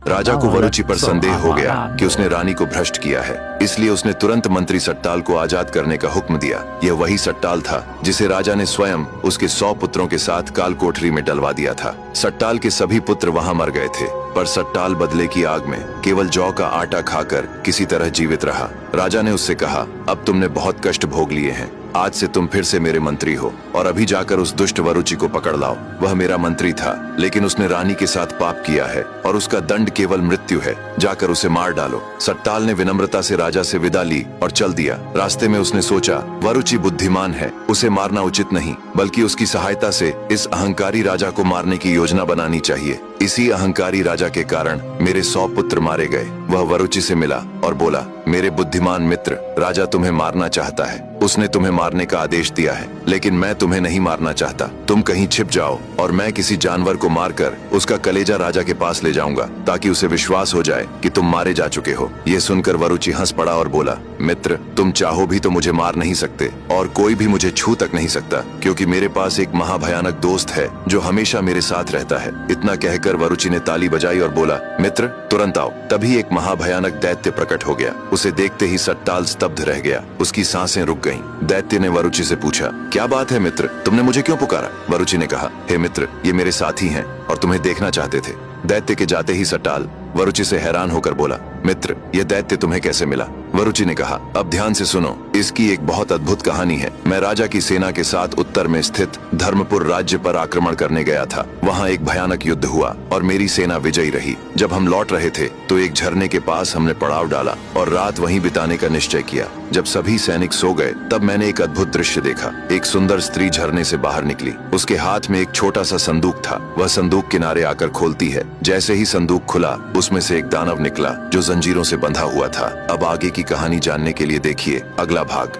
राजा को वरुचि पर संदेह हो गया कि उसने रानी को भ्रष्ट किया है, इसलिए उसने तुरंत मंत्री सट्टाल को आजाद करने का हुक्म दिया। यह वही सट्टाल था जिसे राजा ने स्वयं उसके 100 पुत्रों के साथ काल कोठरी में डलवा दिया था। सट्टाल के सभी पुत्र वहां मर गए थे, पर सट्टाल बदले की आग में केवल जौ का आटा खाकर किसी तरह जीवित रहा। राजा ने उससे कहा, अब तुमने बहुत कष्ट भोग लिए हैं, आज से तुम फिर से मेरे मंत्री हो और अभी जाकर उस दुष्ट वरुचि को पकड़ लाओ। वह मेरा मंत्री था, लेकिन उसने रानी के साथ पाप किया है और उसका दंड केवल मृत्यु है। जाकर उसे मार डालो। सट्टाल ने विनम्रता से राजा से विदा ली और चल दिया। रास्ते में उसने सोचा, वरुचि बुद्धिमान है, उसे मारना उचित नहीं, बल्कि उसकी सहायता से इस अहंकारी राजा को मारने की योजना बनानी चाहिए। इसी अहंकारी राजा के कारण मेरे 100 पुत्र मारे गए। वह वरुचि से मिला और बोला, मेरे बुद्धिमान मित्र, राजा तुम्हें मारना चाहता है। उसने तुम्हें मारने का आदेश दिया है, लेकिन मैं तुम्हें नहीं मारना चाहता। तुम कहीं छिप जाओ और मैं किसी जानवर को मारकर उसका कलेजा राजा के पास ले जाऊंगा, ताकि उसे विश्वास हो जाए कि तुम मारे जा चुके हो। ये सुनकर वरुचि हंस पड़ा और बोला, मित्र, तुम चाहो भी तो मुझे मार नहीं सकते और कोई भी मुझे छू तक नहीं सकता, क्योंकि मेरे पास एक महाभयानक दोस्त है जो हमेशा मेरे साथ रहता है। इतना कहकर वरुचि ने ताली बजाई और बोला, मित्र, तुरंत आओ। तभी एक महाभयानक दैत्य प्रकट हो गया। उसे देखते ही सट्टाल स्तब्ध रह गया, उसकी सांसें रुक गईं। दैत्य ने वरुचि से पूछा, क्या बात है मित्र, तुमने मुझे क्यों पुकारा? वरुचि ने कहा, हे मित्र, ये मेरे साथी हैं और तुम्हें देखना चाहते थे। दैत्य के जाते ही सट्टाल वरुचि से हैरान होकर बोला, मित्र, ये दैत्य तुम्हें कैसे मिला? वरुचि ने कहा, अब ध्यान से सुनो, इसकी एक बहुत अद्भुत कहानी है। मैं राजा की सेना के साथ उत्तर में स्थित धर्मपुर राज्य पर आक्रमण करने गया था। वहाँ एक भयानक युद्ध हुआ और मेरी सेना विजयी रही। जब हम लौट रहे थे तो एक झरने के पास हमने पड़ाव डाला और रात वहीं बिताने का निश्चय किया। जब सभी सैनिक सो गए तब मैंने एक अद्भुत दृश्य देखा। एक सुंदर स्त्री झरने से बाहर निकली। उसके हाथ में एक छोटा सा संदूक था। वह संदूक किनारे आकर खोलती है। जैसे ही संदूक खुला, उसमें से एक दानव निकला जो जंजीरों से बंधा हुआ था। अब आगे की कहानी जानने के लिए देखिए अगला भाग।